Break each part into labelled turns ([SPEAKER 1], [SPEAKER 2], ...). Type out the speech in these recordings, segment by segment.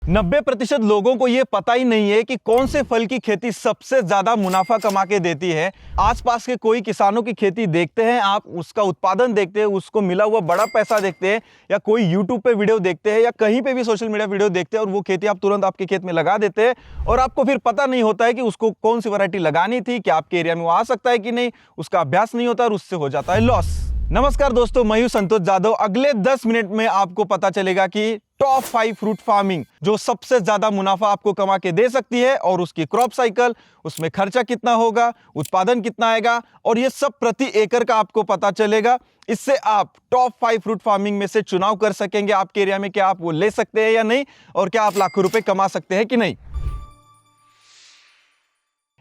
[SPEAKER 1] 90% लोगों को यह पता ही नहीं है कि कौन से फल की खेती सबसे ज्यादा मुनाफा कमा के देती है। आसपास के कोई किसानों की खेती देखते हैं आप, उसका उत्पादन देखते हैं, उसको मिला हुआ बड़ा पैसा देखते हैं, या कोई यूट्यूब पे वीडियो देखते हैं या कहीं पे भी सोशल मीडिया वीडियो देखते हैं और वो खेती आप तुरंत आपके खेत में लगा देते हैं और आपको फिर पता नहीं होता है कि उसको कौन सी वैरायटी लगानी थी, क्या आपके एरिया में वो आ सकता है कि नहीं, उसका अभ्यास नहीं होता और उससे हो जाता है लॉस। नमस्कार दोस्तों, मैं हूं संतोष जाधव। अगले 10 मिनट में आपको पता चलेगा कि टॉप 5 फ्रूट फार्मिंग जो सबसे ज्यादा मुनाफा आपको कमा के दे सकती है और उसकी क्रॉप साइकिल, उसमें खर्चा कितना होगा, उत्पादन कितना आएगा और ये सब प्रति एकड़ का आपको पता चलेगा। इससे आप टॉप 5 फ्रूट फार्मिंग में से चुनाव कर सकेंगे आपके एरिया में, क्या आप वो ले सकते हैं या नहीं और क्या आप लाखों रुपए कमा सकते हैं कि नहीं।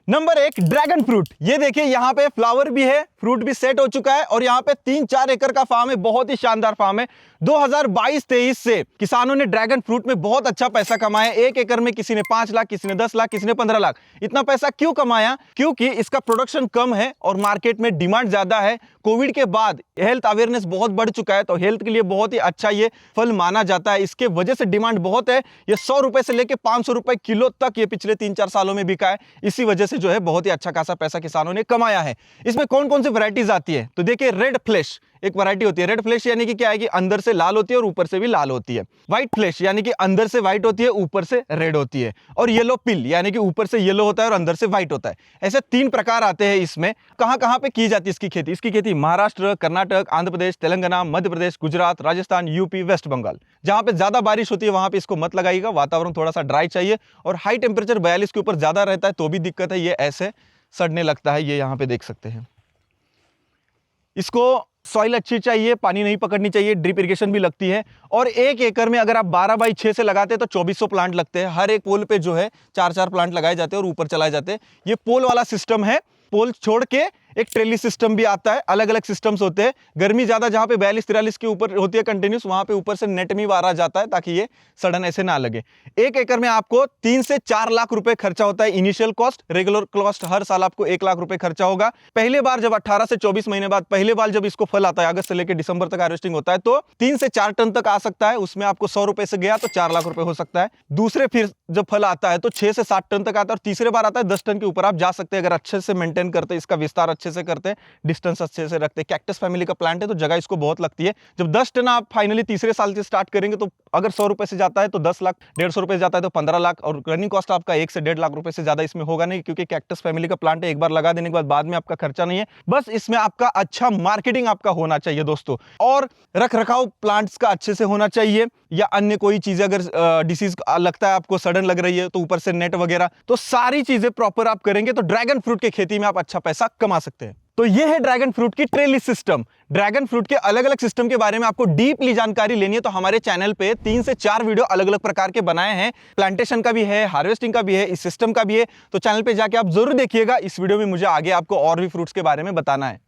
[SPEAKER 1] Number 1, dragon fruit. ये देखिए, यहाँ पे फ्लावर भी है, फ्रूट भी सेट हो चुका है और यहाँ पे 3-4 एकड़ का फार्म है, बहुत ही शानदार फार्म है। 2022-23 से किसानों ने ड्रैगन फ्रूट में बहुत अच्छा पैसा कमाया। 1 एकड़ में किसी ने 5 लाख, किसी ने 10 लाख, किसी ने 15 लाख। इतना पैसा क्यों कमाया? क्योंकि इसका प्रोडक्शन कम है और मार्केट में डिमांड ज्यादा है। कोविड के बाद हेल्थ अवेयरनेस बहुत बढ़ चुका है, तो हेल्थ के लिए बहुत ही अच्छा ये फल माना जाता है। इसके वजह से डिमांड बहुत है। ये 100 रुपए से लेकर 500 रुपए किलो तक ये पिछले 3-4 सालों में बिका है। इसी वजह से जो है बहुत ही अच्छा खासा पैसा किसानों ने कमाया है। इसमें कौन कौन सी वैरायटीज आती है? तो देखिए, रेड फ्लैश एक वैरायटी होती है। रेड फ्लैश यानी कि क्या है कि अंदर से लाल होती है और ऊपर से भी लाल होती है। व्हाइट फ्लैश यानी कि अंदर से व्हाइट होती है, ऊपर से रेड होती है। और येलो पिल यानी कि ऊपर से येलो होता है और अंदर से व्हाइट होता है। ऐसे 3 प्रकार आते हैं इसमें। कहां कहां पे की जाती है इसकी खेती? इसकी खेती महाराष्ट्र, कर्नाटक, आंध्र प्रदेश, तेलंगाना, मध्य प्रदेश, गुजरात, राजस्थान, यूपी, वेस्ट बंगाल। जहां पे ज्यादा बारिश होती है वहां पे इसको मत लगाइएगा, वातावरण थोड़ा सा ड्राई चाहिए और हाई टेम्परेचर 42 के ऊपर ज्यादा रहता है तो भी दिक्कत है, ये ऐसे सड़ने लगता है। ये यहाँ पे देख सकते हैं। इसको सॉइल अच्छी चाहिए, पानी नहीं पकड़नी चाहिए, ड्रिप इरिगेशन भी लगती है। और 1 एकड़ में अगर आप 12x6 से लगाते हैं तो 2400 प्लांट लगते हैं। हर एक पोल पे जो है 4-4 प्लांट लगाए जाते हैं और ऊपर चलाए जाते हैं। ये पोल वाला सिस्टम है। पोल छोड़ के एक ट्रेली सिस्टम भी आता है। अलग अलग सिस्टम्स होते हैं। गर्मी ज्यादा जहां पे 42-43 के ऊपर होती है कंटिन्यूस, वहां पे ऊपर से नेट में वार आ जाता है ताकि ये सडन ऐसे ना लगे। 1 एकड़ में आपको 3 से 4 लाख रुपए खर्चा होता है। इनिशियल कॉस्ट, रेगुलर कॉस्ट हर साल आपको 1 लाख रुपए खर्चा होगा। पहले बार जब 18 से 24 महीने बाद पहले बार जब इसको फल आता है, अगस्त से लेकर दिसंबर तक हार्वेस्टिंग होता है, तो 3 से 4 टन तक आ सकता है। उसमें आपको 100 रुपए से गया तो 4 लाख रुपए हो सकता है। दूसरे फिर जब फल आता है तो 6 से 7 टन तक आता है और तीसरे बार आता है 10 टन के ऊपर आप जा सकते हैं अगर अच्छे से मेंटेन करते हैं, इसका विस्तार अच्छे से करते हैं, डिस्टेंस अच्छे से रखते हैं। कैक्टस फैमिली का प्लांट है तो जगह इसको बहुत लगती है। जब 10 टन आप फाइनली तीसरे साल से स्टार्ट करेंगे तो अगर 100 रुपए से जाता है तो 10 लाख, 150 रुपए से जाता है तो 15 लाख और रनिंग कॉस्ट आपका 1 से 1.5 लाख रुपए से ज्यादा इसमें होगा नहीं, क्योंकि कैक्टस फैमिली का प्लांट है। एक बार लगा देने के बाद में आपका खर्चा नहीं है। बस इसमें आपका अच्छा मार्केटिंग आपका होना चाहिए दोस्तों, और रख रखाव प्लांट्स का अच्छे से होना चाहिए। या अन्य कोई चीजें अगर डिसीज लगता है आपको, सडन लग रही है तो ऊपर से नेट वगैरह, तो सारी चीजें प्रॉपर आप करेंगे तो ड्रैगन फ्रूट की खेती में आप अच्छा पैसा कमा सकते हैं। तो ये है ड्रैगन फ्रूट की ट्रेली सिस्टम। ड्रैगन फ्रूट के अलग अलग सिस्टम के बारे में आपको डीपली जानकारी लेनी है तो हमारे चैनल पे 3 से 4 वीडियो अलग अलग प्रकार के बनाए हैं। प्लांटेशन का भी है, हार्वेस्टिंग का भी है, इस सिस्टम का भी है। तो चैनल पे जाके आप जरूर देखिएगा। इस वीडियो में मुझे आगे आपको और भी फ्रूट्स के बारे में बताना है।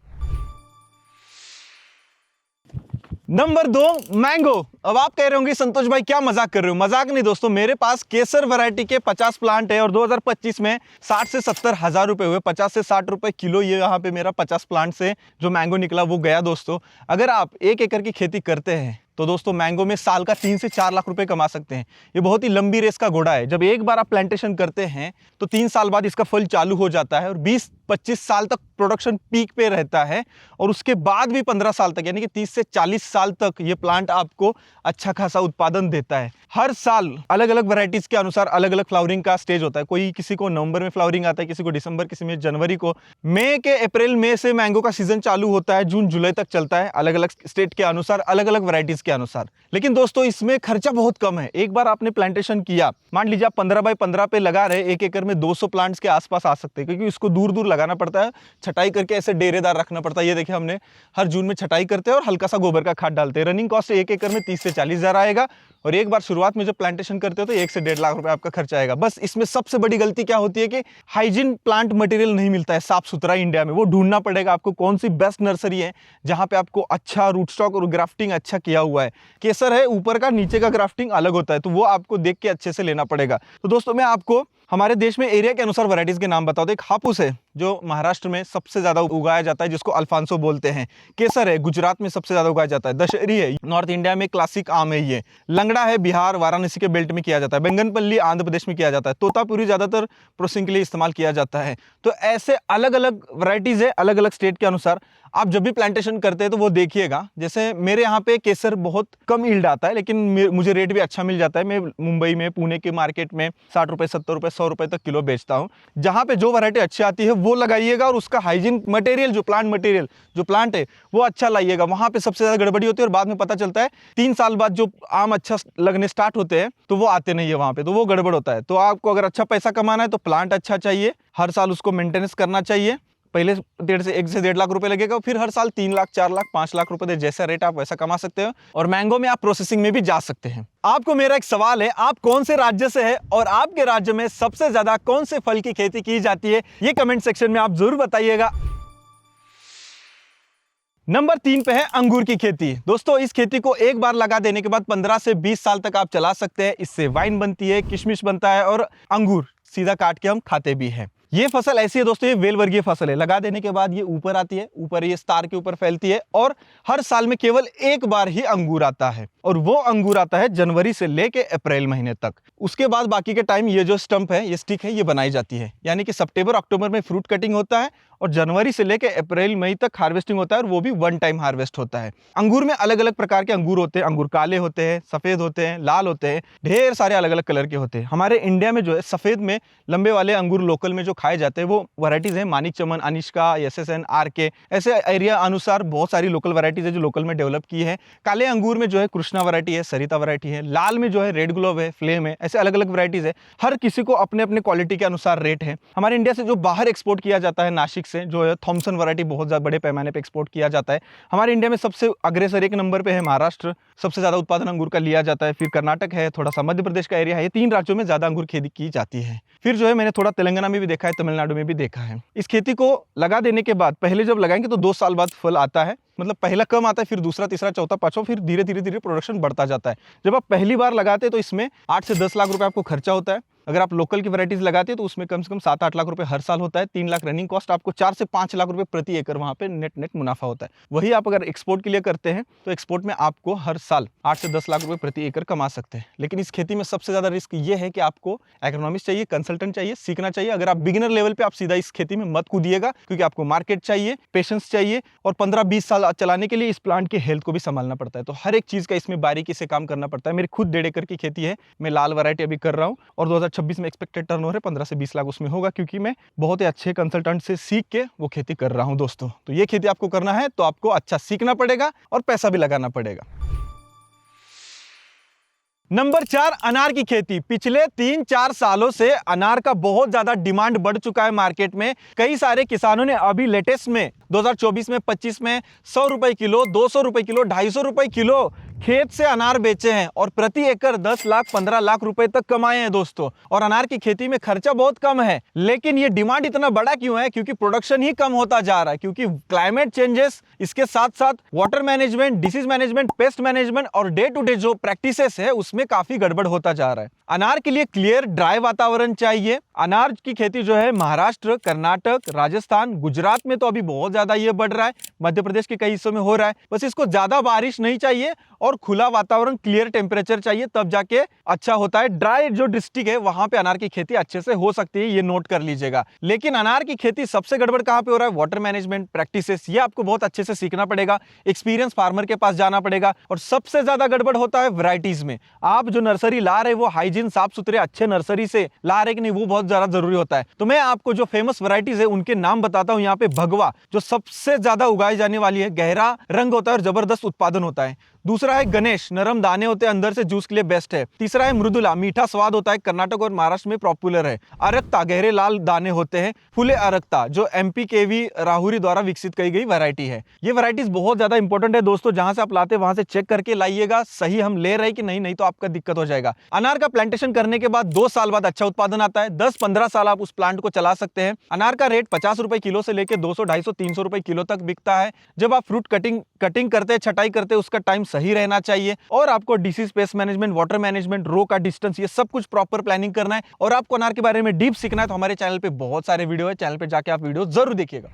[SPEAKER 1] Number 2, mango. अब आप कह रहे होंगे संतोष भाई क्या मजाक कर रहे हो? मजाक नहीं दोस्तों, मेरे पास केसर वैरायटी के 50 प्लांट है और 2025 में 60 से 70 हजार रुपए हुए। 50 से 60 रुपए किलो ये यहाँ पे मेरा 50 प्लांट से जो मैंगो निकला वो गया दोस्तों। अगर आप 1 एकड़ की खेती करते हैं तो दोस्तों मैंगो में साल का 3 से 4 लाख रुपए कमा सकते हैं। ये बहुत ही लंबी रेस का घोड़ा है। जब एक बार आप प्लांटेशन करते हैं तो 3 साल बाद इसका फल चालू हो जाता है और 20-25 साल तक प्रोडक्शन पीक पे रहता है और उसके बाद भी 15 साल तक यानी कि 30 से 40 साल तक ये प्लांट आपको अच्छा खासा उत्पादन देता है। हर साल अलग अलग वैरायटीज के अनुसार अलग अलग फ्लावरिंग का स्टेज होता है। कोई किसी को नवंबर में फ्लावरिंग आता है, किसी को दिसंबर, किसी में जनवरी को। अप्रैल मई से मैंगो का सीजन चालू होता है, जून जुलाई तक चलता है। अलग अलग स्टेट के अनुसार, अलग अलग वैरायटीज के अनुसार। लेकिन दोस्तों इसमें खर्चा बहुत कम है। एक बार आपने प्लांटेशन किया, मान लीजिए आप 15x15 पे लगा रहे, 1 एकड़ में 200 प्लांट्स के आसपास आ सकते हैं, क्योंकि इसको दूर दूर लगाना पड़ता है, छटाई करके ऐसे डेरेदार रखना पड़ता है। ये देखिए हमने हर जून में छटाई करते हैं और हल्का सा गोबर का खाद डालते हैं। रनिंग कॉस्ट 1 एकड़ में 30 से 40 हजार आएगा और एक बार शुरुआत में जब प्लांटेशन करते हो तो 1 से 1.5 लाख रुपए आपका खर्चा आएगा। बस इसमें सबसे बड़ी गलती क्या होती है कि हाइजीन प्लांट मटेरियल नहीं मिलता है साफ सुथरा इंडिया में। वो ढूंढना पड़ेगा आपको कौन सी बेस्ट नर्सरी है जहां पे आपको अच्छा रूट स्टॉक और ग्राफ्टिंग अच्छा किया हुआ है। केसर है, ऊपर का नीचे का ग्राफ्टिंग अलग होता है, तो वो आपको देख के अच्छे से लेना पड़ेगा। तो दोस्तों मैं आपको हमारे देश में एरिया के अनुसार वैरायटीज के नाम बताओ। तो एक हापुस है जो महाराष्ट्र में सबसे ज्यादा उगाया जाता है, जिसको अल्फांसो बोलते हैं। केसर है, गुजरात में सबसे ज्यादा उगाया जाता है। दशहरी है, नॉर्थ इंडिया में क्लासिक आम है ये। लंगड़ा है, बिहार वाराणसी के बेल्ट में किया जाता है। बैंगनपल्ली आंध्र प्रदेश में किया जाता है। तोतापुरी ज्यादातर प्रोसेसिंग के लिए इस्तेमाल किया जाता है। तो ऐसे अलग अलग वैरायटीज है, अलग अलग स्टेट के अनुसार। आप जब भी प्लांटेशन करते हैं तो वो देखिएगा। जैसे मेरे यहाँ पे केसर बहुत कम यील्ड आता है, लेकिन मुझे रेट भी अच्छा मिल जाता है। मैं मुंबई में, पुणे के मार्केट में 60 रुपए, 70 रुपए, 100 रुपए तक किलो बेचता हूँ। जहाँ पे जो वैरायटी अच्छी आती है वो लगाइएगा, और उसका हाइजीन मटेरियल, जो प्लांट है वो अच्छा लाइएगा। वहाँ पे सबसे ज्यादा गड़बड़ी होती है, और बाद में पता चलता है 3 साल बाद जो आम अच्छा लगने स्टार्ट होते हैं तो वो आते नहीं है वहाँ पे, तो वो गड़बड़ होता है। तो आपको अगर अच्छा पैसा कमाना है तो प्लांट अच्छा चाहिए, हर साल उसको मेंटेनेंस करना चाहिए। पहले 1 से 1.5 लाख रुपए लगेगा, फिर हर साल 3 लाख, 4 लाख, 5 लाख रुपए, जैसा रेट आप वैसा कमा सकते हो। और मैंगो में आप प्रोसेसिंग में भी जा सकते हैं। आपको मेरा एक सवाल है, आप कौन से राज्य से है और आपके राज्य में सबसे ज्यादा कौन से फल की खेती की जाती है, ये कमेंट सेक्शन में आप जरूर बताइएगा। नंबर 3 पे है अंगूर की खेती। दोस्तों, इस खेती को एक बार लगा देने के बाद 15 से 20 साल तक आप चला सकते हैं। इससे वाइन बनती है, किशमिश बनता है, और अंगूर सीधा काट के हम खाते भी हैं। ये फसल ऐसी है दोस्तों, ये वेल वर्गीय फसल है। लगा देने के बाद ये ऊपर आती है, ऊपर ये स्टार के ऊपर फैलती है, और हर साल में केवल एक बार ही अंगूर आता है, और वो अंगूर आता है जनवरी से लेके अप्रैल महीने तक। उसके बाद बाकी के टाइम ये जो स्टंप है, ये स्टिक है, ये बनाई जाती है। यानी कि सितंबर अक्टूबर में फ्रूट कटिंग होता है, और जनवरी से लेके अप्रैल मई तक हार्वेस्टिंग होता है, और वो भी 1 टाइम हार्वेस्ट होता है। अंगूर में अलग अलग प्रकार के अंगूर होते हैं। अंगूर काले होते हैं, सफेद होते हैं, लाल होते हैं, ढेर सारे अलग अलग कलर के होते हैं। हमारे इंडिया में जो है सफेद में लंबे वाले अंगूर लोकल में जो खाए जाते हैं वो वैरायटीज है मानिक चमन, अनिष्का, एसएसएन, आरके। ऐसे एरिया अनुसार बहुत सारी लोकल वैरायटीज है जो लोकल में डेवलप की है। काले अंगूर में जो है कृष्णा वैरायटी है, सरिता वैरायटी है। लाल में जो है रेड ग्लोव है, फ्लेम है। ऐसे अलग अलग वैरायटीज है। हर किसी को अपने अपने क्वालिटी के अनुसार रेट है। हमारे इंडिया से जो बाहर एक्सपोर्ट किया जाता है, नासिक से जो है थॉमसन वैरायटी बहुत ज्यादा बड़े पैमाने पे एक्सपोर्ट किया जाता है। हमारे इंडिया में सबसे अग्रेसर 1 नंबर पे है महाराष्ट्र, सबसे ज्यादा उत्पादन अंगूर का लिया जाता है। फिर कर्नाटक है, थोड़ा सा मध्य प्रदेश का एरिया है। ये 3 राज्यों में ज्यादा अंगूर खेती की जाती है। फिर जो है मैंने थोड़ा तेलंगाना में भी देखा है, तमिलनाडु में भी देखा है। इस खेती को लगा देने के बाद पहले जब लगाएंगे तो 2 साल बाद फल आता है। मतलब पहला कम आता है, फिर दूसरा, तीसरा, चौथा, पांचवा, फिर धीरे धीरे प्रोडक्शन बढ़ता जाता है। जब आप पहली बार लगाते हैं तो इसमें 8 से 10 लाख रुपए आपको खर्चा होता है। अगर आप लोकल की वैरायटीज लगाते हैं तो उसमें कम से कम 7-8 लाख रुपए हर साल होता है। 3 लाख रनिंग कॉस्ट, आपको 4 से 5 लाख रुपए प्रति एकड़ वहां पे नेट मुनाफा होता है। वही आप अगर एक्सपोर्ट के लिए करते हैं तो एक्सपोर्ट में आपको हर साल 8 से 10 लाख रुपए प्रति एकड़ कमा सकते हैं। लेकिन इस खेती में सबसे ज्यादा रिस्क ये है कि आपको एग्रोनॉमिस्ट चाहिए, कंसल्टेंट चाहिए, सीखना चाहिए। अगर आप बिगिनर लेवल पे आप सीधा इस खेती में मत कूदिएगा, क्योंकि आपको मार्केट चाहिए, पेशेंस चाहिए, और 15-20 साल चलाने के लिए इस प्लांट के हेल्थ को भी संभालना पड़ता है। तो हर एक चीज का इसमें बारीकी से काम करना पड़ता है। मेरी खुद 1.5 एकड़ की खेती है, मैं लाल वैरायटी अभी कर रहा हूँ, और 2026 में एक्सपेक्टेड टर्नओवर है 15 से 20 लाख उसमें होगा, क्योंकि मैं बहुत ही अच्छे कंसल्टेंट से सीख के वो खेती कर रहा हूं दोस्तों। तो ये खेती आपको करना है तो आपको अच्छा सीखना पड़ेगा और पैसा भी लगाना पड़ेगा। नंबर 4, अनार की खेती। पिछले 3-4 सालों से अनार का बहुत ज्यादा डिमांड बढ़ चुका है मार्केट में। कई सारे किसानों ने अभी लेटेस्ट में 2024 में 25 में 100 रुपए किलो, 200 रुपए किलो, 250 रुपए किलो खेत से अनार बेचे हैं, और प्रति एकड़ 10 लाख 15 लाख रुपए तक कमाए हैं दोस्तों। और अनार की खेती में खर्चा बहुत कम है, लेकिन ये डिमांड इतना बड़ा क्यों है? क्योंकि प्रोडक्शन ही कम होता जा रहा है। क्योंकि क्लाइमेट चेंजेस, इसके साथ साथ water management, disease management, pest management और डे टू डे जो प्रैक्टिसेस है उसमें काफी गड़बड़ होता जा रहा है। अनार के लिए क्लियर ड्राई वातावरण चाहिए। अनार की खेती जो है महाराष्ट्र, कर्नाटक, राजस्थान, गुजरात में तो अभी बहुत ज्यादा ये बढ़ रहा है। मध्य प्रदेश के कई हिस्सों में हो रहा है। बस इसको ज्यादा बारिश नहीं चाहिए और खुला वातावरण, क्लियर टेम्परेचर चाहिए, तब जाके अच्छा होता है। ड्राई जो डिस्ट्रिक्ट है वहां पे अनार की खेती अच्छे से हो सकती है, ये नोट कर लीजिएगा। लेकिन अनार की खेती सबसे गड़बड़ कहां पे हो रहा है? वाटर मैनेजमेंट प्रैक्टिसेस, ये आपको बहुत अच्छे से सीखना पड़ेगा, एक्सपीरियंस फार्मर के पास जाना पड़ेगा। और सबसे ज्यादा गड़बड़ होता है वैरायटीज में। आप जो नर्सरी ला रहे वो हाइजीन, साफ सुथरे, अच्छे नर्सरी से ला रहे कि नहीं, वो बहुत ज्यादा जरूरी होता है। तो मैं आपको जो फेमस वैरायटीज है उनके नाम बताता हूं। यहाँ पे भगवा जो सबसे ज्यादा उगाई जाने वाली है, गहरा रंग होता है और जबरदस्त उत्पादन होता है। दूसरा है गणेश, नरम दाने होते हैं, अंदर से जूस के लिए बेस्ट है। तीसरा है मृदुला, मीठा स्वाद होता है, कर्नाटक और महाराष्ट्र में पॉपुलर है। अरक्ता, गहरे लाल दाने होते हैं। फुले अरक्ता जो MP-KV राहुरी द्वारा विकसित की गई वैरायटी है। ये वैरायटीज बहुत ज्यादा इंपॉर्टेंट है दोस्तों। जहां से आप लाते वहां से चेक करके लाइएगा, सही हम ले रहे हैं कि नहीं तो आपका दिक्कत हो जाएगा। अनार का प्लांटेशन करने के बाद 2 साल बाद अच्छा उत्पादन आता है। 10-15 साल आप उस प्लांट को चला सकते हैं। अनार का रेट 50 रुपए किलो से लेकर 200, 250, 300 रुपए किलो तक बिकता है। जब आप फ्रूट कटिंग करते हैं, छटाई करते हैं, उसका टाइम सही रहना चाहिए और आपको disease pest management, water management, row का डिस्टेंस, ये सब कुछ प्रॉपर प्लानिंग करना है और आपको अनार के बारे में डीप सीखना है तो हमारे चैनल पे बहुत सारे वीडियो है, चैनल पे जाके आप वीडियो जरूर देखिएगा।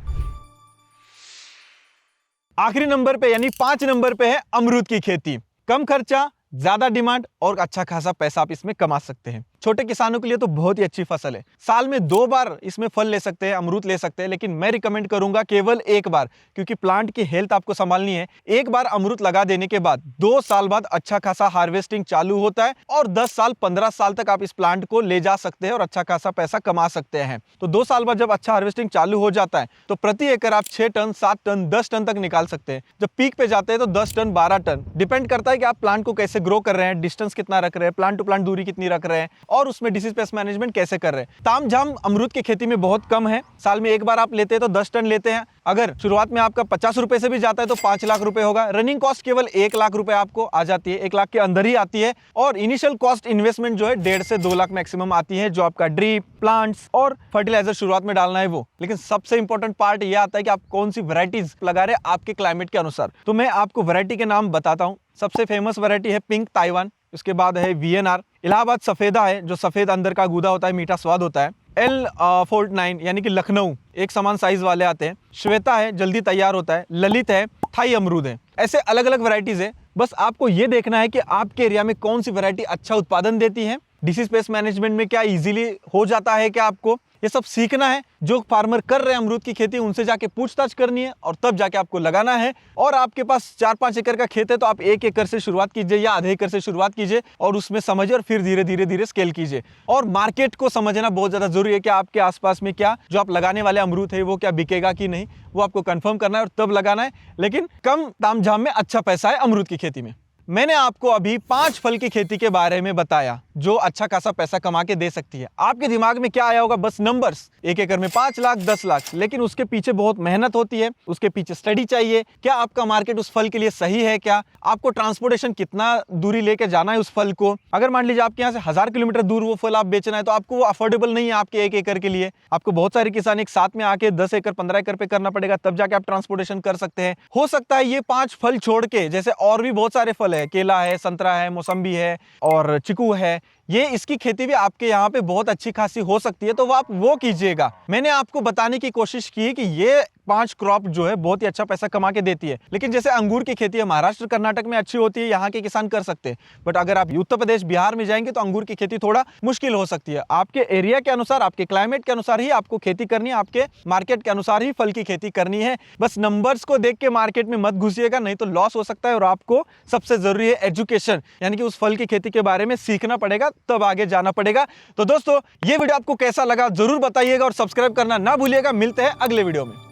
[SPEAKER 1] आखिरी नंबर पे यानी 5 नंबर पे है अमरूद की खेती। कम खर्चा, ज्यादा डिमांड और अच्छा खासा पैसा आप इसमें कमा सकते हैं। छोटे किसानों के लिए तो बहुत ही अच्छी फसल है। साल में 2 बार इसमें फल ले सकते हैं, अमरूद ले सकते हैं, लेकिन मैं रिकमेंड करूंगा केवल 1 बार, क्योंकि प्लांट की हेल्थ आपको संभालनी है। 1 बार अमरूद लगा देने के बाद 2 साल बाद अच्छा खासा हार्वेस्टिंग चालू होता है और 10 साल 15 साल तक आप इस प्लांट को ले जा सकते हैं और अच्छा खासा पैसा कमा सकते हैं। तो 2 साल बाद जब अच्छा हार्वेस्टिंग चालू हो जाता है तो प्रति एकड़ आप 6 टन, 7 टन, 10 टन तक निकाल सकते हैं। जब पीक पे जाते हैं तो 10 टन, 12 टन, डिपेंड करता है कि आप प्लांट को कैसे ग्रो कर रहे हैं, डिस्टेंस कितना रख रहे हैं, प्लांट टू प्लांट दूरी कितनी रख रहे हैं और उसमें डिसीज पेस्ट मैनेजमेंट कैसे कर रहे हैं। तामझाम अमरूद की खेती में बहुत कम है। साल में 1 बार आप लेते हैं तो 10 टन लेते हैं। अगर शुरुआत में आपका 50 रुपए से भी जाता है तो 5 लाख रुपए होगा। रनिंग कॉस्ट केवल 1 लाख रुपए आपको आ जाती है, 1 लाख के अंदर ही आती है और इनिशियल कॉस्ट इन्वेस्टमेंट जो है 1.5 से 2 लाख मैक्सिमम आती है, जो आपका ड्रिप, प्लांट्स और फर्टिलाइजर शुरुआत में डालना है वो। लेकिन सबसे इंपॉर्टेंट पार्ट ये आता है कि आप कौन सी वैरायटीज लगा रहे हैं आपके क्लाइमेट के अनुसार। तो मैं आपको वैरायटी के नाम बताता हूँ। सबसे फेमस वैरायटी है पिंक ताइवान, उसके बाद है VNR, इलाहाबाद सफेदा है जो सफेद अंदर का गूदा होता है, मीठा स्वाद होता है। L49 यानी कि लखनऊ, एक समान साइज वाले आते हैं। श्वेता है, जल्दी तैयार होता है। ललित है, थाई अमरूद है। ऐसे अलग अलग वैरायटीज है। बस आपको ये देखना है कि आपके एरिया में कौन सी वैरायटी अच्छा उत्पादन देती है, डिसीज पेस्ट मैनेजमेंट में क्या इजीली हो जाता है, क्या आपको ये सब सीखना है। जो फार्मर कर रहे हैं अमरूद की खेती उनसे जाके पूछताछ करनी है और तब जाके आपको लगाना है। और आपके पास 4-5 एकड़ का खेत है तो आप 1 एकड़ से शुरुआत कीजिए या आधे एकड़ से शुरुआत कीजिए और उसमें समझिए और फिर धीरे धीरे स्केल कीजिए। और मार्केट को समझना बहुत ज्यादा जरूरी है कि आपके आसपास में क्या जो आप लगाने वाले अमरूद है वो क्या बिकेगा कि नहीं, वो आपको कंफर्म करना है और तब लगाना है। लेकिन कम तामझाम में अच्छा पैसा है अमरूद की खेती में। मैंने आपको अभी 5 फल की खेती के बारे में बताया जो अच्छा खासा पैसा कमा के दे सकती है। आपके दिमाग में क्या आया होगा? बस नंबर्स, 1 एकड़ में 5 लाख, 10 लाख, लेकिन उसके पीछे बहुत मेहनत होती है, उसके पीछे स्टडी चाहिए। क्या आपका मार्केट उस फल के लिए सही है? क्या आपको ट्रांसपोर्टेशन कितना दूरी लेके जाना है उस फल को? अगर मान लीजिए आपके यहाँ से 1000 किलोमीटर दूर वो फल आप बेचना है तो आपको वो अफोर्डेबल नहीं है आपके 1 एकड़ के लिए। आपको बहुत सारे किसान एक साथ में आके 10 एकड़ 15 एकड़ पे करना पड़ेगा, तब जाके आप ट्रांसपोर्टेशन कर सकते हैं। हो सकता है ये 5 फल छोड़ के जैसे और भी बहुत सारे फल है, केला है, संतरा है, मौसम्बी है और चीकू है, ये इसकी खेती भी आपके यहाँ पे बहुत अच्छी खासी हो सकती है, तो वो आप वो कीजिएगा। मैंने आपको बताने की कोशिश की कि ये 5 क्रॉप जो है बहुत ही अच्छा पैसा कमा के देती है। लेकिन जैसे अंगूर की खेती है महाराष्ट्र कर्नाटक में अच्छी होती है, यहाँ के किसान कर सकते हैं। बट अगर आप उत्तर प्रदेश बिहार में जाएंगे तो अंगूर की खेती थोड़ा मुश्किल हो सकती है। आपके एरिया के अनुसार, आपके क्लाइमेट के अनुसार ही आपको खेती करनी है, आपके मार्केट के अनुसार ही फल की खेती करनी है। बस नंबर्स को देख के मार्केट में मत घुसिएगा, नहीं तो लॉस हो सकता है। और आपको सबसे जरूरी है एजुकेशन, यानी कि उस फल की खेती के बारे में सीखना पड़ेगा, तब आगे जाना पड़ेगा। तो दोस्तों ये वीडियो आपको कैसा लगा जरूर बताइएगा और सब्सक्राइब करना ना भूलिएगा। मिलते हैं अगले वीडियो में।